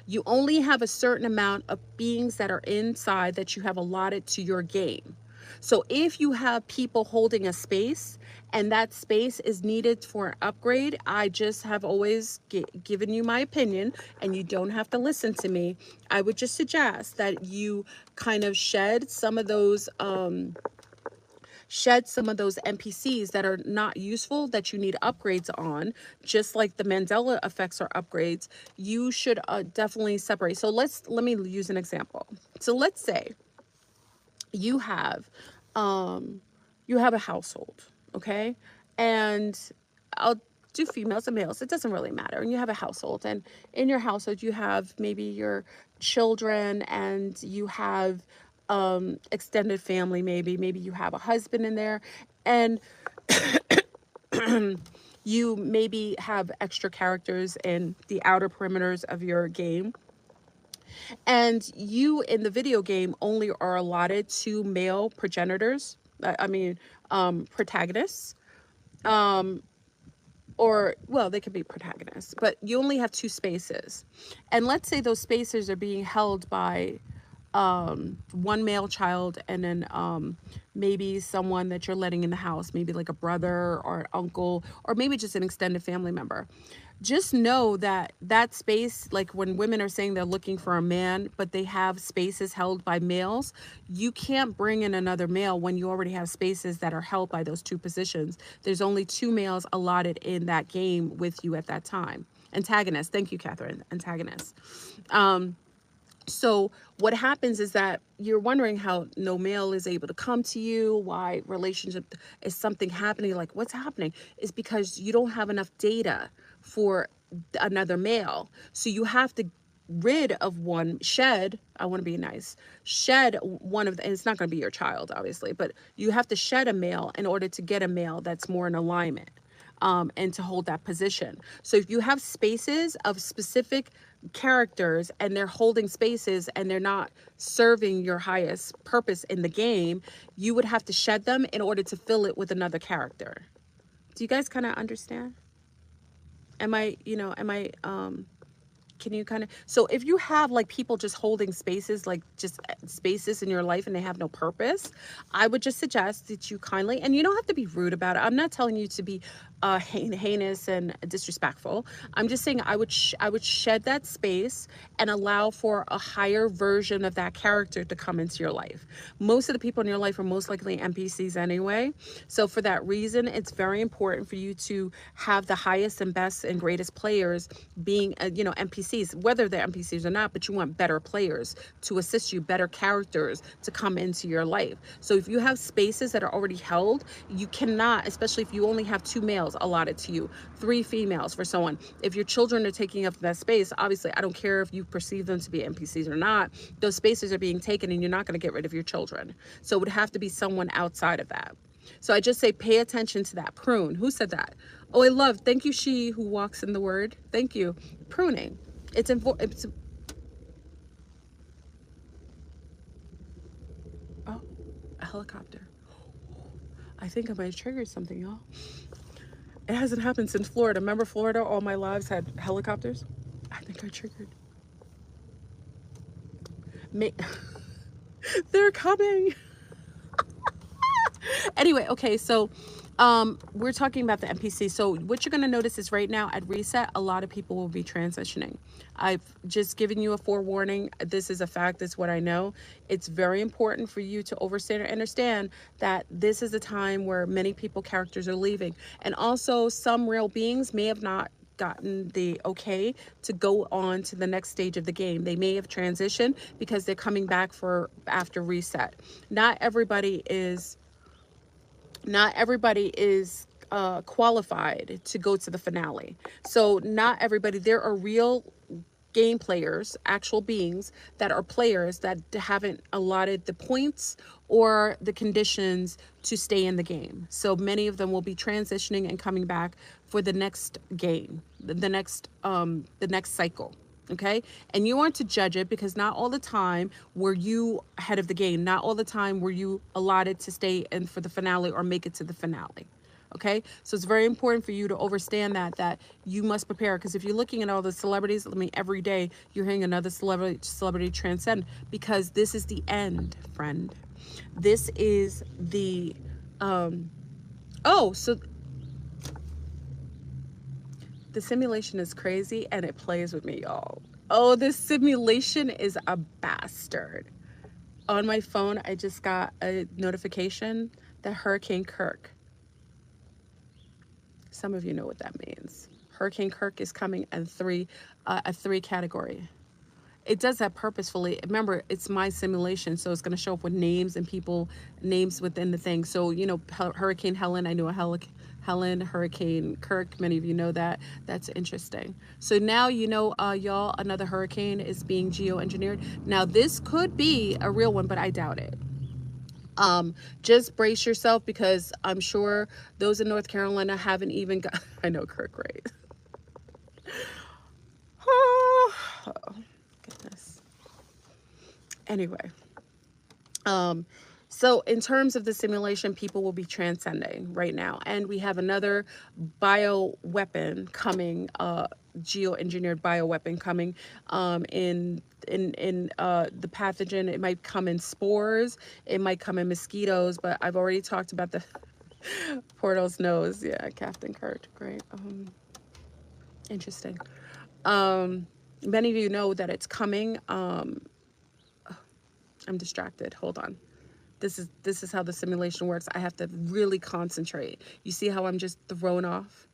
You only have a certain amount of beings that are inside that you have allotted to your game. So if you have people holding a space and that space is needed for an upgrade, I just have always given you my opinion, and you don't have to listen to me. I would just suggest that you kind of shed some of those NPCs that are not useful, that you need upgrades on, just like the Mandela effects are upgrades. You should definitely separate. So let me use an example. So let's say you have a household, okay? And I'll do females and males, it doesn't really matter. And you have a household, and in your household you have maybe your children, and you have extended family, maybe you have a husband in there, and you maybe have extra characters in the outer perimeters of your game. And you in the video game only are allotted to male progenitors, protagonists, or, well, they could be protagonists, but you only have 2 spaces. And let's say those spaces are being held by one male child, and then maybe someone that you're letting in the house, maybe like a brother or an uncle, or maybe just an extended family member. Just know that that space, like when women are saying they're looking for a man, but they have spaces held by males, you can't bring in another male when you already have spaces that are held by those 2 positions. There's only 2 males allotted in that game with you at that time. Antagonist. Thank you, Catherine. Antagonist. So what happens is that you're wondering how no male is able to come to you, why relationship is something happening, like what's happening, is because you don't have enough data for another male. So you have to shed one of the, and it's not going to be your child, obviously, but you have to shed a male in order to get a male that's more in alignment, and to hold that position. So if you have spaces of specific characters and they're holding spaces and they're not serving your highest purpose in the game, you would have to shed them in order to fill it with another character. Do you guys kind of understand? Can you kind of, so if you have like people just holding spaces, like just spaces in your life, and they have no purpose, I would just suggest that you kindly, and you don't have to be rude about it. I'm not telling you to be heinous and disrespectful. I'm just saying I would shed that space and allow for a higher version of that character to come into your life. Most of the people in your life are most likely NPCs anyway. So for that reason, it's very important for you to have the highest and best and greatest players being, NPCs, whether they're NPCs or not, but you want better players to assist you, better characters to come into your life. So if you have spaces that are already held, you cannot, especially if you only have 2 males. males allotted to you, 3 females for someone. If your children are taking up that space, obviously, I don't care if you perceive them to be NPCs or not, those spaces are being taken and you're not going to get rid of your children. So it would have to be someone outside of that. So I just say pay attention to that. Prune. Who said that? Oh, I love. Thank you, she who walks in the word. Thank you. Pruning. It's important. Oh, a helicopter. I think I might have triggered something, y'all. It hasn't happened since Florida. Remember Florida? All my lives had helicopters. I think I triggered. They're coming. Anyway, okay, so we're talking about the NPC. So what you're going to notice is right now at reset, a lot of people will be transitioning. I've just given you a forewarning. This is a fact. It's what I know. It's very important for you to understand or understand that this is a time where many people, characters are leaving. And also some real beings may have not gotten the okay to go on to the next stage of the game. They may have transitioned because they're coming back for after reset. Not everybody is qualified to go to the finale. So not everybody, there are real game players, actual beings that are players that haven't allotted the points or the conditions to stay in the game. So many of them will be transitioning and coming back for the next game, the next cycle. Okay, and you aren't to judge it because not all the time were you ahead of the game. Not all the time were you allotted to stay in for the finale or make it to the finale. Okay, so it's very important for you to understand that you must prepare, because if you're looking at all the celebrities, I mean, every day you're hearing another celebrity transcend, because this is the end, friend. This is the so the simulation is crazy and it plays with me, y'all. Oh, this simulation is a bastard. On my phone, I just got a notification that Hurricane Kirk. Some of you know what that means. Hurricane Kirk is coming in a 3 category. It does that purposefully. Remember, it's my simulation, so it's going to show up with names and people, names within the thing. So, you know, Hurricane Helen, I knew a Helen, Hurricane Kirk, many of you know that. That's interesting. So now you know, y'all, another hurricane is being geoengineered. Now, this could be a real one, but I doubt it. Just brace yourself, because I'm sure those in North Carolina haven't even got, I know Kirk, right? Oh, goodness. Anyway, so in terms of the simulation, people will be transcending right now, and we have another bioweapon coming, geoengineered bioweapon coming, in the pathogen. It might come in spores, it might come in mosquitoes, but I've already talked about the Portal's nose. Yeah, Captain Kirk, great. Interesting. Many of you know that it's coming. I'm distracted. Hold on. This is how the simulation works. I have to really concentrate. You see how I'm just thrown off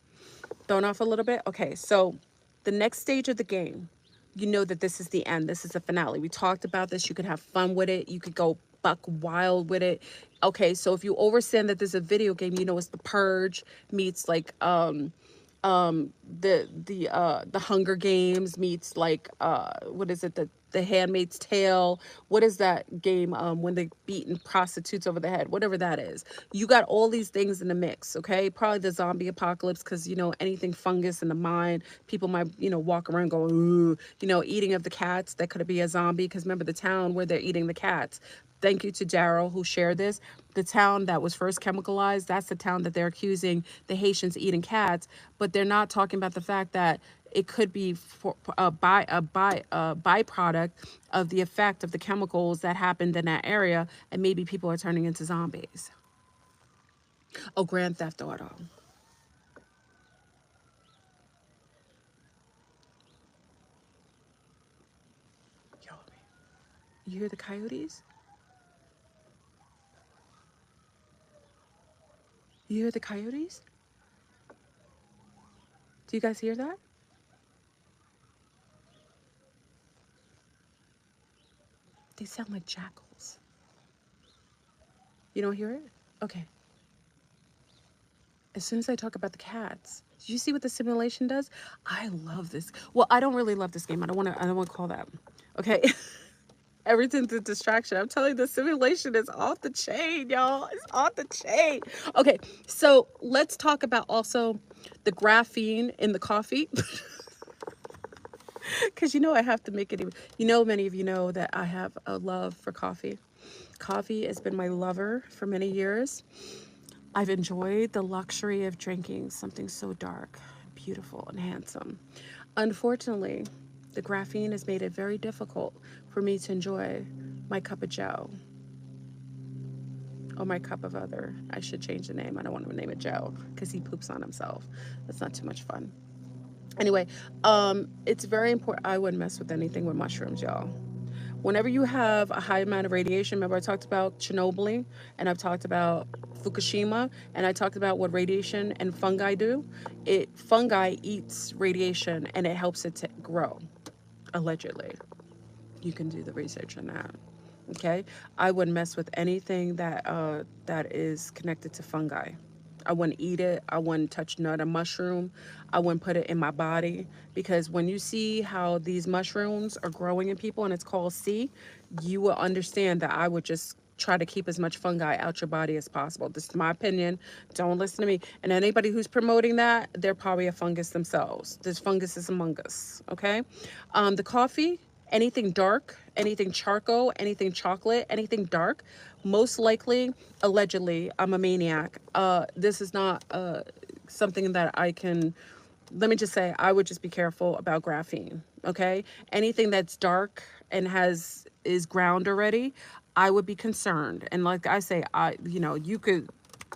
a little bit? Okay, so the next stage of the game, you know that this is the end. This is the finale. We talked about this. You could have fun with it. You could go buck wild with it. Okay, so if you understand that there's a video game, you know it's the Purge meets like the Hunger Games meets like what is it, the Handmaid's Tale. What is that game when they beating prostitutes over the head, whatever that is. You got all these things in the mix. Okay, probably the zombie apocalypse, because you know anything fungus in the mind, people might, you know, walk around going, ooh, you know, eating of the cats. That could be a zombie, because remember the town where they're eating the cats. Thank you to Daryl who shared this. The town that was first chemicalized, that's the town that they're accusing the Haitians eating cats, but they're not talking about the fact that it could be for a byproduct of the effect of the chemicals that happened in that area, and maybe people are turning into zombies. Oh, Grand Theft Auto. Yo, you hear the coyotes? You hear the coyotes? Do you guys hear that? They sound like jackals. You don't hear it? Okay. as soon as I talk about the cats, do you see what the simulation does? I love this. Well, I don't really love this game. I don't want to call that. Okay. Everything's a distraction. I'm telling you, the simulation is off the chain, y'all. It's off the chain. Okay, so let's talk about also the graphene in the coffee. Because I have to make it even. Many of you know that I have a love for coffee. Coffee has been my lover for many years. I've enjoyed the luxury of drinking something so dark, beautiful, and handsome. Unfortunately, the graphene has made it very difficult for me to enjoy my cup of Joe or my cup of other. I should change the name. I don't want to name it Joe because he poops on himself. That's not too much fun. Anyway, it's very important. I wouldn't mess with anything with mushrooms, y'all. Whenever you have a high amount of radiation, remember I talked about Chernobyl and I've talked about Fukushima and I talked about what radiation and fungi do. Fungi eats radiation and it helps it to grow, allegedly. You can do the research on that. Okay, I wouldn't mess with anything that is connected to fungi. I wouldn't eat it. I wouldn't touch nut a mushroom. I wouldn't put it in my body because when you see how these mushrooms are growing in people and it's called C, you will understand that I would just try to keep as much fungi out your body as possible. This is my opinion. Don't listen to me. And anybody who's promoting that, they're probably a fungus themselves. There's fungus among us. Okay, the coffee. Anything dark, anything charcoal, anything chocolate, anything dark, most likely, allegedly, I'm a maniac. This is not something that I can, let me just say, I would just be careful about graphene, okay? Anything that's dark and is ground already, I would be concerned. And like I say, you could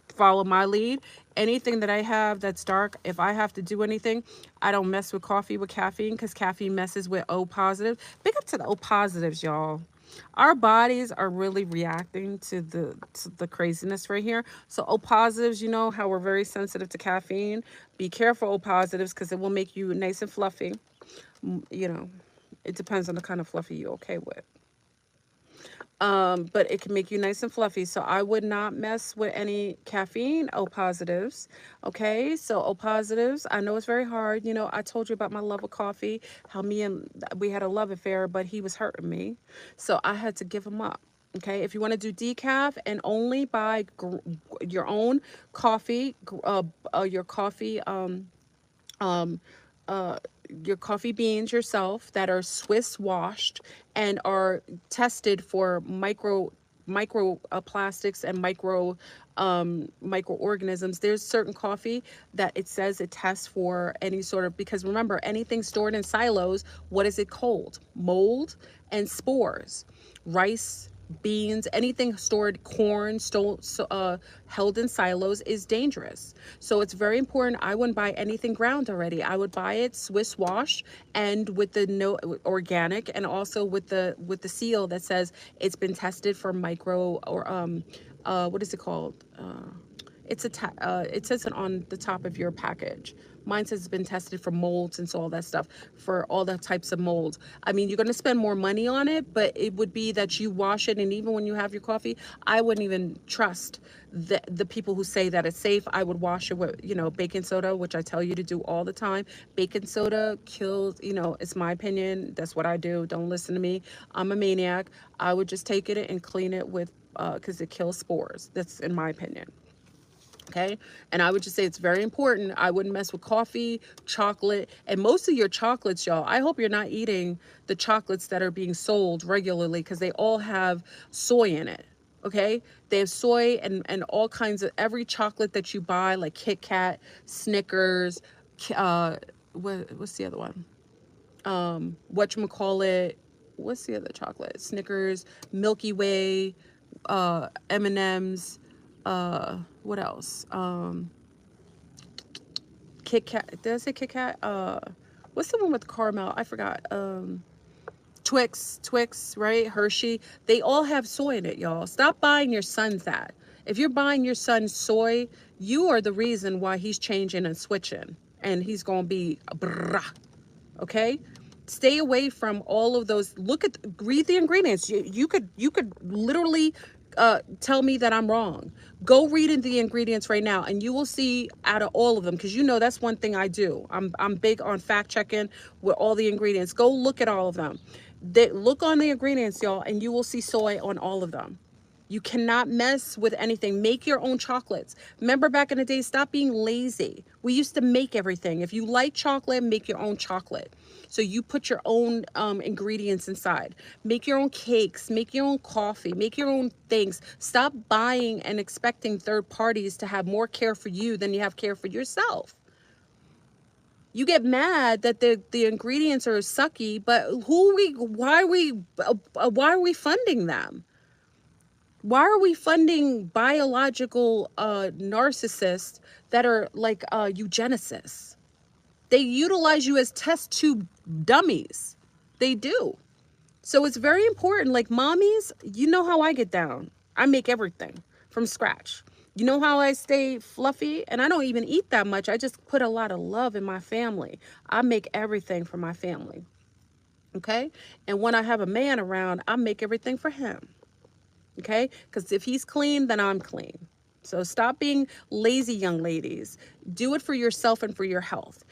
follow my lead. Anything that I have that's dark, if I have to do anything, I don't mess with coffee with caffeine because caffeine messes with O positive. Big up to the O positives, y'all. Our bodies are really reacting to the craziness right here. So O positives, you know how we're very sensitive to caffeine. Be careful, O positives, because it will make you nice and fluffy. It depends on the kind of fluffy you're okay with. But it can make you nice and fluffy. So I would not mess with any caffeine O positives. Okay, so O positives, I know it's very hard. I told you about my love of coffee, how we had a love affair, but he was hurting me. So I had to give him up. Okay, if you want to do decaf and only buy your own coffee, your coffee, um, your coffee beans yourself that are Swiss washed and are tested for micro plastics and microorganisms. There's certain coffee that it says it tests for any sort of, because remember, anything stored in silos, what is it called? Mold and spores. Rice, beans, anything stored, corn, held in silos is dangerous. So it's very important. I wouldn't buy anything ground already. I would buy it Swiss washed and with the no organic, and also with the seal that says it's been tested for micro or what is it called? It says it on the top of your package. Mine says it's been tested for molds and so all that stuff, for all the types of molds. I mean, you're going to spend more money on it, but it would be that you wash it. And even when you have your coffee, I wouldn't even trust the people who say that it's safe. I would wash it with, baking soda, which I tell you to do all the time. Baking soda kills, it's my opinion. That's what I do. Don't listen to me. I'm a maniac. I would just take it and clean it with, because it kills spores. That's in my opinion. Okay, and I would just say it's very important. I wouldn't mess with coffee, chocolate, and most of your chocolates, y'all. I hope you're not eating the chocolates that are being sold regularly because they all have soy in it. Okay, they have soy and all kinds of, every chocolate that you buy, like Kit Kat, Snickers, what's the other one? Whatchamacallit, what's the other chocolate? Snickers, Milky Way, M&M's, what else? Kit Kat. Did I say Kit Kat? What's the one with caramel? I forgot. Twix, right? Hershey. They all have soy in it, y'all. Stop buying your son that. If you're buying your son soy, you are the reason why he's changing and switching, and he's gonna be okay. Stay away from all of those. Read the ingredients. You could literally tell me that I'm wrong. Go read in the ingredients right now, and you will see out of all of them, because you know that's one thing I do. I'm big on fact checking with all the ingredients. Go look at all of them. Look on the ingredients, y'all, and you will see soy on all of them. You cannot mess with anything. Make your own chocolates. Remember back in the day, stop being lazy. We used to make everything. If you like chocolate, make your own chocolate. So you put your own ingredients inside. Make your own cakes, make your own coffee, make your own things. Stop buying and expecting third parties to have more care for you than you have care for yourself. You get mad that the ingredients are sucky, but why are we funding them? Why are we funding biological narcissists that are like eugenicists? They utilize you as test tube dummies. They do. So it's very important. Like mommies, you know how I get down. I make everything from scratch. You know how I stay fluffy? And I don't even eat that much. I just put a lot of love in my family. I make everything for my family. Okay? And when I have a man around, I make everything for him. Okay? Because if he's clean, then I'm clean. So stop being lazy, young ladies. Do it for yourself and for your health.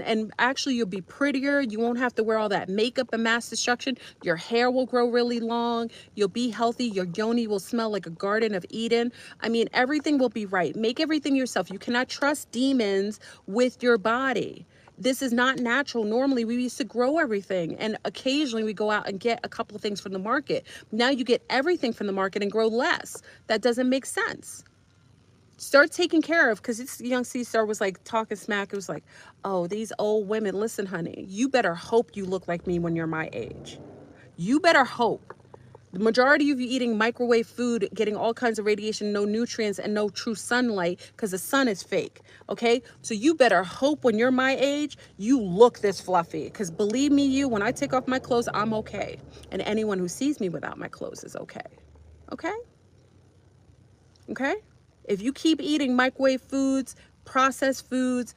And actually you'll be prettier. You won't have to wear all that makeup and mass destruction. Your hair will grow really long. You'll be healthy. Your yoni will smell like a Garden of Eden. I mean, everything will be right. Make everything yourself. You cannot trust demons with your body. This is not natural. Normally we used to grow everything, and occasionally we go out and get a couple of things from the market. Now you get everything from the market and grow less. That doesn't make sense. Start taking care of, because this young C-Star was like talking smack. It was like, oh, these old women. Listen, honey, you better hope you look like me when you're my age. You better hope. The majority of you eating microwave food, getting all kinds of radiation, no nutrients, and no true sunlight, because the sun is fake. Okay? So you better hope when you're my age, you look this fluffy. Because believe me, when I take off my clothes, I'm okay. And anyone who sees me without my clothes is okay. Okay? Okay? If you keep eating microwave foods, processed foods,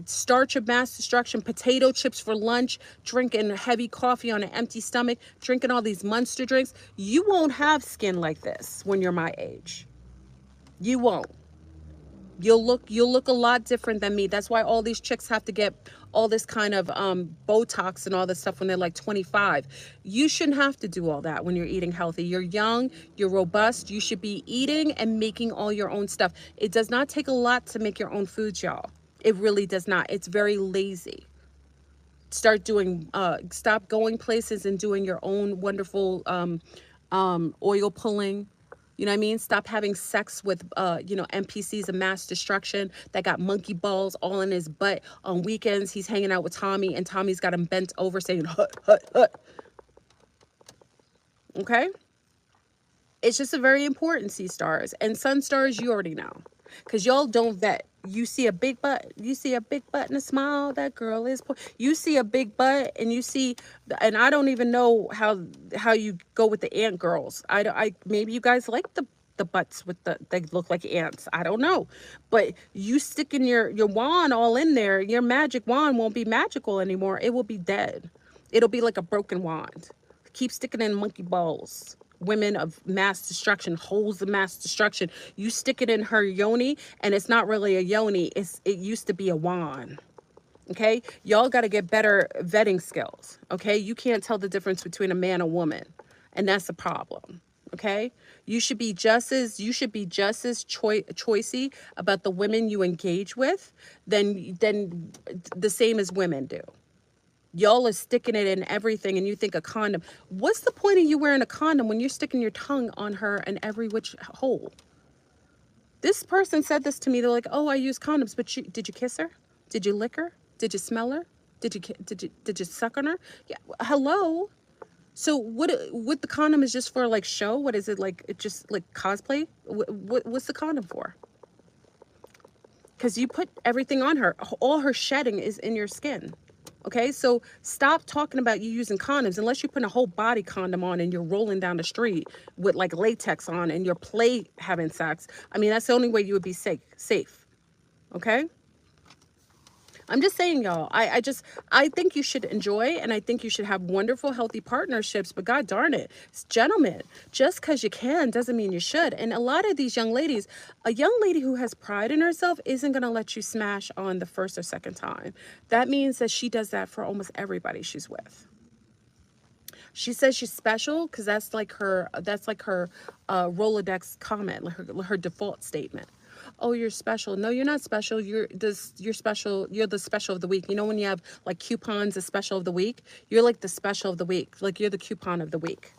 starch of mass destruction, potato chips for lunch, drinking heavy coffee on an empty stomach, drinking all these Monster drinks, you won't have skin like this when you're my age. You won't. You'll look a lot different than me. That's why all these chicks have to get all this kind of Botox and all this stuff when they're like 25. You shouldn't have to do all that when you're eating healthy. You're young, you're robust. You should be eating and making all your own stuff. It does not take a lot to make your own foods, y'all. It really does not. It's very lazy. Stop going places and doing your own wonderful oil pulling. You know what I mean? Stop having sex with, NPCs of mass destruction that got monkey balls all in his butt. On weekends, he's hanging out with Tommy, and Tommy's got him bent over saying, hut, hut, hut. Okay? It's just a very important, sea stars. And sun stars, you already know. Because y'all don't vet. You see a big butt. You see a big butt and a smile. That girl is... You see a big butt and you see... And I don't even know how you go with the ant girls. Maybe you guys like the butts with they look like ants. I don't know. But you sticking your wand all in there, your magic wand won't be magical anymore. It will be dead. It'll be like a broken wand. Keep sticking in monkey balls. Women of mass destruction, holes of mass destruction. You stick it in her yoni, and it's not really a yoni. It used to be a wand. Okay? Y'all got to get better vetting skills. Okay? You can't tell the difference between a man and a woman, and that's the problem. Okay? You should be just as choicey about the women you engage with than the same as women do. Y'all are sticking it in everything, and you think a condom. What's the point of you wearing a condom when you're sticking your tongue on her in every which hole? This person said this to me. They're like, oh, I use condoms, but did you kiss her? Did you lick her? Did you smell her? Did you suck on her? Yeah, hello? So what the condom is just for, like, show? What is it, like? It just like cosplay? What's the condom for? Because you put everything on her. All her shedding is in your skin. Okay, so stop talking about you using condoms unless you're putting a whole body condom on and you're rolling down the street with like latex on and you're having sex. I mean, that's the only way you would be safe. Okay? I'm just saying, y'all, I think you should enjoy, and I think you should have wonderful, healthy partnerships, but God darn it, gentlemen, just because you can doesn't mean you should. And a lot of these young ladies, a young lady who has pride in herself isn't going to let you smash on the first or second time. That means that she does that for almost everybody she's with. She says she's special because that's like her Rolodex comment, like her default statement. Oh, you're special. No, you're not special. You're special. You're the special of the week. You know when you have like coupons, the special of the week? You're like the special of the week. Like you're the coupon of the week.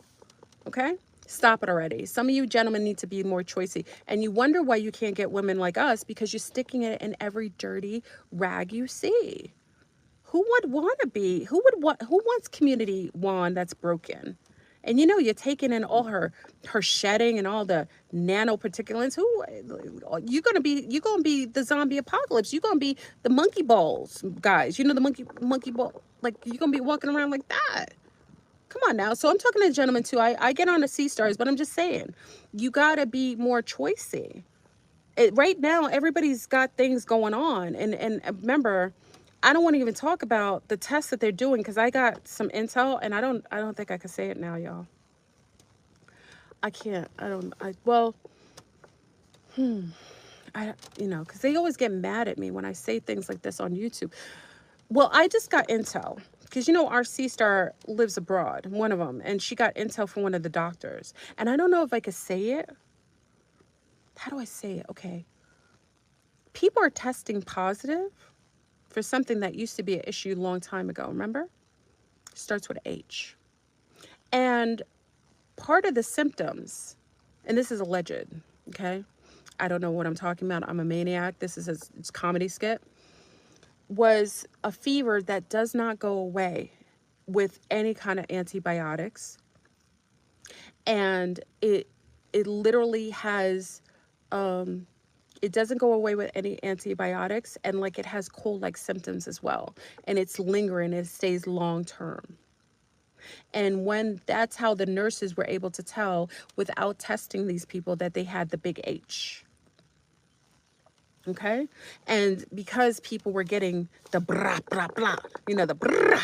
Okay? Stop it already. Some of you gentlemen need to be more choicy. And you wonder why you can't get women like us because you're sticking it in every dirty rag you see. Who would want to be? Who wants community one that's broken? And you know, you're taking in all her shedding and all the nanoparticulates. You're gonna be the zombie apocalypse. You're gonna be the monkey balls, guys. You know the monkey ball, like you're gonna be walking around like that. Come on now. So I'm talking to gentlemen too. I get on the sea stars, but I'm just saying, you gotta be more choicey. Right now, everybody's got things going on, and remember, I don't want to even talk about the tests that they're doing because I got some intel, and I don't think I can say it now, y'all. I can't. I don't. I well, I because they always get mad at me when I say things like this on YouTube. Well, I just got intel because our sea star lives abroad, one of them, and she got intel from one of the doctors, and I don't know if I could say it. How do I say it? Okay, people are testing positive for something that used to be an issue a long time ago. Remember? Starts with H. And part of the symptoms, and this is alleged, okay? I don't know what I'm talking about. I'm a maniac. This is it's a comedy skit. Was a fever that does not go away with any kind of antibiotics. And it literally has it doesn't go away with any antibiotics, and like it has cold-like symptoms as well, and it's lingering, it stays long term. And when that's how the nurses were able to tell without testing these people that they had the big H. Okay? And because people were getting the blah, blah, blah, the blah,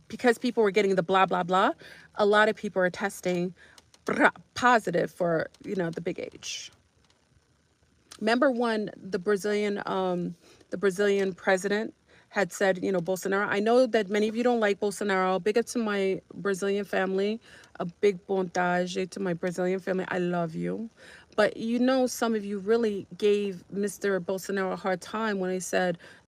because people were getting the blah, blah, blah, a lot of people are testing positive for, the big H. Remember when the Brazilian president had said, Bolsonaro. I know that many of you don't like Bolsonaro. Big up to my Brazilian family. A big bondage to my Brazilian family. I love you. But some of you really gave Mr. Bolsonaro a hard time when he said